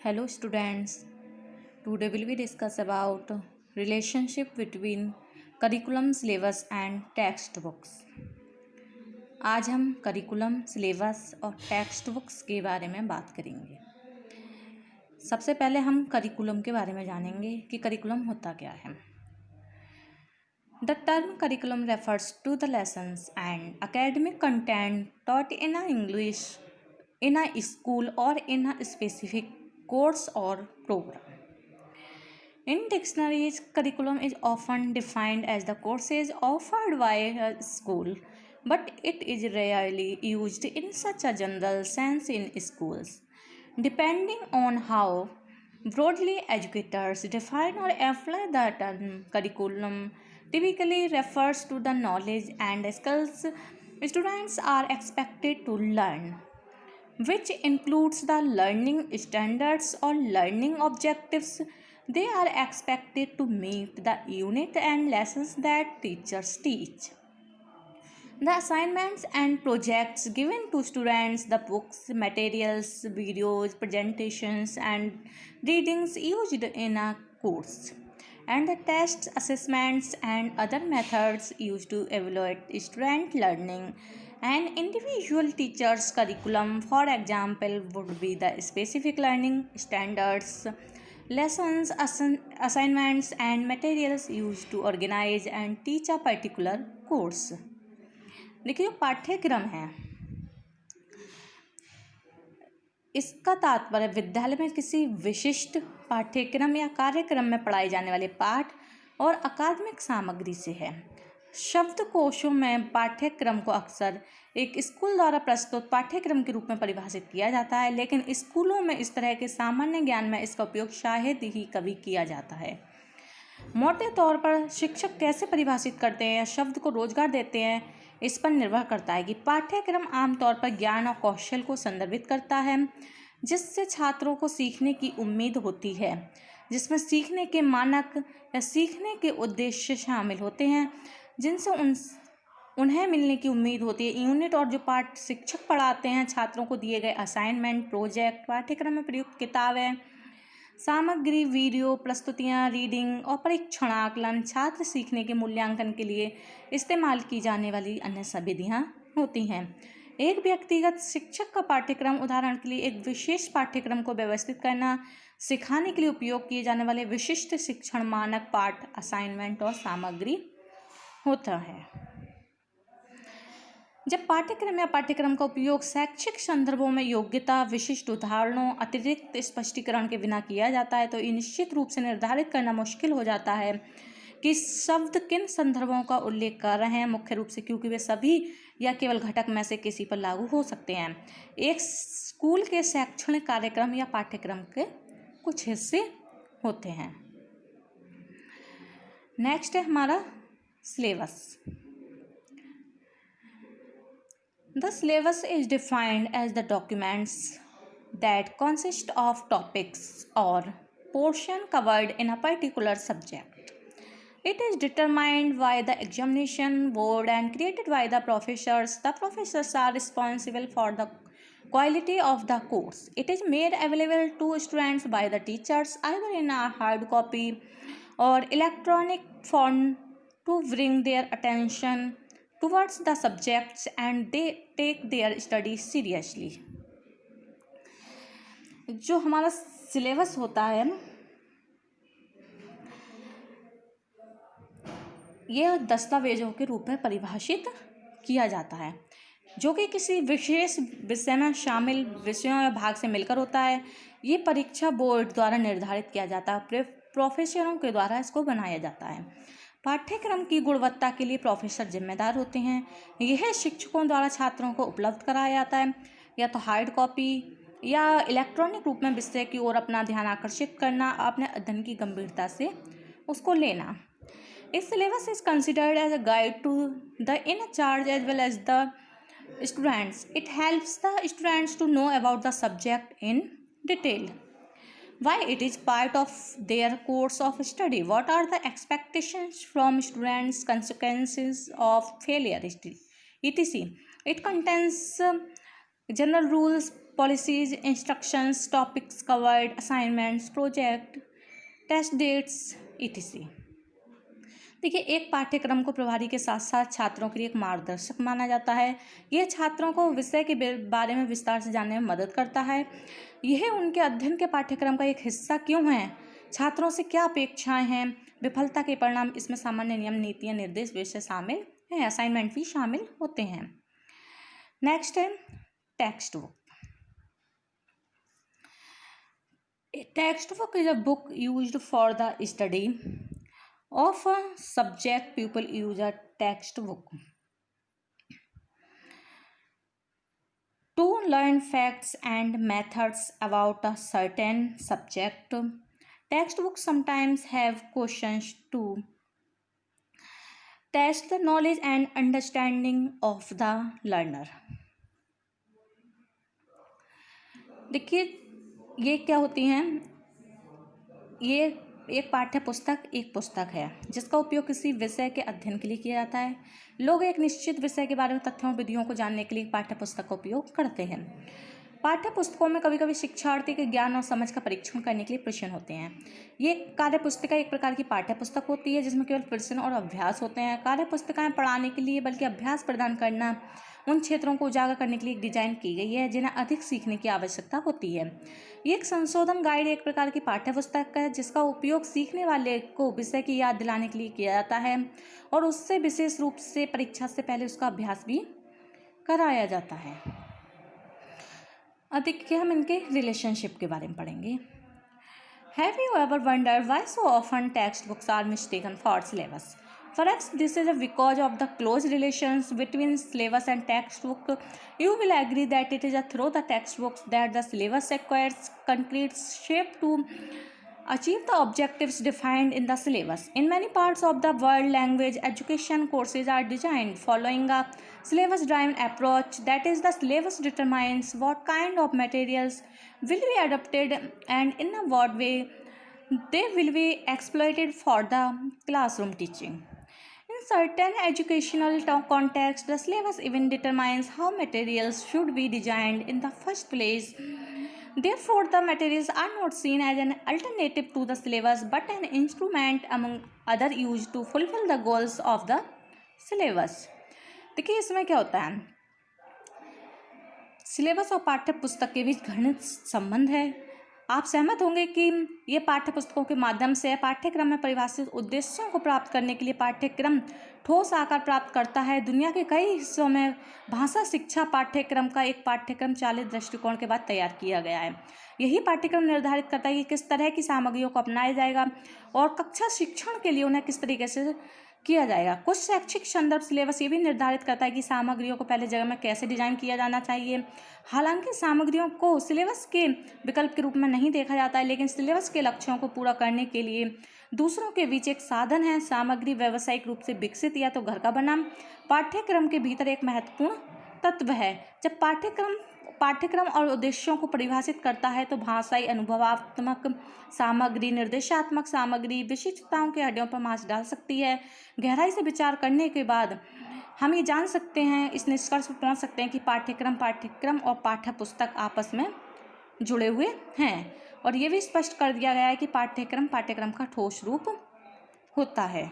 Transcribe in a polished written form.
Hello students, today will we discuss about relationship between curriculum syllabus and text books। आज हम curriculum syllabus और text books के बारे में बात करेंगे। सबसे पहले हम करिकुलम के बारे में जानेंगे कि करिकुलम होता क्या है। The term curriculum refers to the lessons and academic content taught in a English in a school or in a specific course or program. In dictionaries, curriculum is often defined as the courses offered by a school, but it is rarely used in such a general sense in schools. Depending on how broadly educators define or apply the term, curriculum typically refers to the knowledge and skills students are expected to learn, which includes the learning standards or learning objectives they are expected to meet, the unit and lessons that teachers teach. The assignments and projects given to students, the books, materials, videos, presentations, and readings used in a course, and the tests, assessments, and other methods used to evaluate student learning. An individual teacher's curriculum, for example, would be the specific learning standards, lessons, assignments, and materials used to organize and teach a particular course। देखिए, जो पाठ्यक्रम है इसका तात्पर्य विद्यालय में किसी विशिष्ट पाठ्यक्रम या कार्यक्रम में पढ़ाए जाने वाले पाठ और अकादमिक सामग्री से है। शब्दकोशों में पाठ्यक्रम को अक्सर एक स्कूल द्वारा प्रस्तुत पाठ्यक्रम के रूप में परिभाषित किया जाता है, लेकिन स्कूलों में इस तरह के सामान्य ज्ञान में इसका उपयोग शायद ही कभी किया जाता है। मोटे तौर पर शिक्षक कैसे परिभाषित करते हैं या शब्द को रोजगार देते हैं, इस पर निर्भर करता है कि पाठ्यक्रम आमतौर पर ज्ञान और कौशल को संदर्भित करता है जिससे छात्रों को सीखने की उम्मीद होती है, जिसमें सीखने के मानक या सीखने के उद्देश्य शामिल होते हैं जिनसे उन्हें मिलने की उम्मीद होती है। यूनिट और जो पाठ शिक्षक पढ़ाते हैं, छात्रों को दिए गए असाइनमेंट, प्रोजेक्ट, पाठ्यक्रम में प्रयुक्त किताबें, सामग्री, वीडियो, प्रस्तुतियाँ, रीडिंग और परीक्षण आकलन छात्र सीखने के मूल्यांकन के लिए इस्तेमाल की जाने वाली अन्य विधियाँ होती हैं। एक व्यक्तिगत शिक्षक का पाठ्यक्रम उदाहरण के लिए एक विशेष पाठ्यक्रम को व्यवस्थित करना, सिखाने के लिए उपयोग किए जाने वाले विशिष्ट शिक्षण मानक, पाठ, असाइनमेंट और सामग्री होता है। जब पाठ्यक्रम या पाठ्यक्रम का उपयोग शैक्षिक संदर्भों में योग्यता, विशिष्ट उदाहरणों, अतिरिक्त स्पष्टीकरण के बिना किया जाता है तो ये निश्चित रूप से निर्धारित करना मुश्किल हो जाता है कि शब्द किन संदर्भों का उल्लेख कर रहे हैं, मुख्य रूप से क्योंकि वे सभी या केवल घटक में से किसी पर लागू हो सकते हैं। एक स्कूल के शैक्षणिक कार्यक्रम या पाठ्यक्रम के कुछ हिस्से होते हैं। नेक्स्ट है हमारा syllabus. The syllabus is defined as the documents that consist of topics or portion covered in a particular subject. It is determined by the examination board and created by the professors. The professors are responsible for the quality of the course. It is made available to students by the teachers either in a hard copy or electronic form to bring their attention towards the subjects and they take their studies seriously। जो हमारा syllabus होता है यह दस्तावेजों के रूप में परिभाषित किया जाता है जो कि किसी विशेष विषय में शामिल विषयों या भाग से मिलकर होता है। ये परीक्षा बोर्ड द्वारा निर्धारित किया जाता है, प्रोफेसरों के द्वारा इसको बनाया जाता है। पाठ्यक्रम की गुणवत्ता के लिए प्रोफेसर जिम्मेदार होते हैं। यह शिक्षकों द्वारा छात्रों को उपलब्ध कराया जाता है, या तो हार्ड कॉपी या इलेक्ट्रॉनिक रूप में विषय की ओर अपना ध्यान आकर्षित करना, अपने अध्ययन की गंभीरता से उसको लेना। इस syllabus is considered as a guide to the in charge as well as the students. It helps the students to know about the subject in detail, why it is part of their course of study, what are the expectations from students, consequences of failure, etc. It contains general rules, policies, instructions, topics covered, assignments, project, test dates etc। देखिए, एक पाठ्यक्रम को प्रभारी के साथ साथ छात्रों के लिए एक मार्गदर्शक माना जाता है। यह छात्रों को विषय के बारे में विस्तार से जानने में मदद करता है। यह उनके अध्ययन के पाठ्यक्रम का एक हिस्सा क्यों है, छात्रों से क्या अपेक्षाएं हैं, विफलता के परिणाम, इसमें सामान्य नियम, नीतियाँ, निर्देश विषय शामिल हैं, असाइनमेंट भी शामिल होते हैं। नेक्स्ट है text book. Text book is a book used for the study of a subject. People use a textbook to learn facts and methods about a certain subject. Textbooks sometimes have questions to test the knowledge and understanding of the learner. देखिए, ये क्या होती हैं, ये एक पाठ्य पुस्तक एक पुस्तक है जिसका उपयोग किसी विषय के अध्ययन के लिए किया जाता है। लोग एक निश्चित विषय के बारे में तथ्यों और विधियों को जानने के लिए पाठ्य पुस्तक का उपयोग करते हैं। पाठ्य पुस्तकों में कभी कभी शिक्षार्थी के ज्ञान और समझ का परीक्षण करने के लिए प्रश्न होते हैं। ये कार्य पुस्तिका एक प्रकार की पाठ्य पुस्तक होती है जिसमें केवल प्रश्न और अभ्यास होते हैं। कार्य पुस्तिकाएं पढ़ाने के लिए बल्कि अभ्यास प्रदान करना, उन क्षेत्रों को उजागर करने के लिए डिजाइन की गई है जिन्हें अधिक सीखने की आवश्यकता होती है। ये एक संशोधन गाइड एक प्रकार की पाठ्य पुस्तक है जिसका उपयोग सीखने वाले को विषय की याद दिलाने के लिए किया जाता है और उससे विशेष रूप से परीक्षा से पहले उसका अभ्यास भी कराया जाता है। अधिक हम इनके रिलेशनशिप के बारे में पढ़ेंगे। Have you ever wondered why so often textbooks are mistaken for syllabus? Perhaps this is because of the close relations between syllabus and textbook. You will agree that it is through the textbooks that the syllabus acquires concrete shape to achieve the objectives defined in the syllabus. In many parts of the world, language education courses are designed following a syllabus-driven approach. That is, the syllabus determines what kind of materials will be adopted and in what way they will be exploited for the classroom teaching. In certain educational contexts, the syllabus even determines how materials should be designed in the first place. Therefore, the materials are not seen as an alternative to the syllabus but an instrument among other used to fulfill the goals of the syllabus. देखिए, इसमें क्या होता है, syllabus और पाठ्य पुस्तक के बीच घनिष्ठ संबंध है। आप सहमत होंगे कि ये पाठ्य पुस्तकों के माध्यम से पाठ्यक्रम में परिभाषित उद्देश्यों को प्राप्त करने के लिए पाठ्यक्रम ठोस आकार प्राप्त करता है। दुनिया के कई हिस्सों में भाषा शिक्षा पाठ्यक्रम का एक पाठ्यक्रम चालित दृष्टिकोण के बाद तैयार किया गया है। यही पाठ्यक्रम निर्धारित करता है कि किस तरह की सामग्रियों को अपनाया जाएगा और कक्षा शिक्षण के लिए उन्हें किस तरीके से किया जाएगा। कुछ शैक्षिक संदर्भ सिलेबस ये भी निर्धारित करता है कि सामग्रियों को पहले जगह में कैसे डिजाइन किया जाना चाहिए। हालांकि सामग्रियों को सिलेबस के विकल्प के रूप में नहीं देखा जाता है, लेकिन सिलेबस के लक्ष्यों को पूरा करने के लिए दूसरों के बीच एक साधन है। सामग्री व्यावसायिक रूप से विकसित या तो घर का बना पाठ्यक्रम के भीतर एक महत्वपूर्ण तत्व है। जब पाठ्यक्रम और उद्देश्यों को परिभाषित करता है तो भाषाई, अनुभवात्मक सामग्री, निर्देशात्मक सामग्री विशिष्टताओं के अड्डों पर मांस डाल सकती है। गहराई से विचार करने के बाद हम ये जान सकते हैं, इस निष्कर्ष पर पहुंच सकते हैं कि पाठ्यक्रम और पाठ्य पुस्तक आपस में जुड़े हुए हैं और ये भी स्पष्ट कर दिया गया है कि पाठ्यक्रम का ठोस रूप होता है।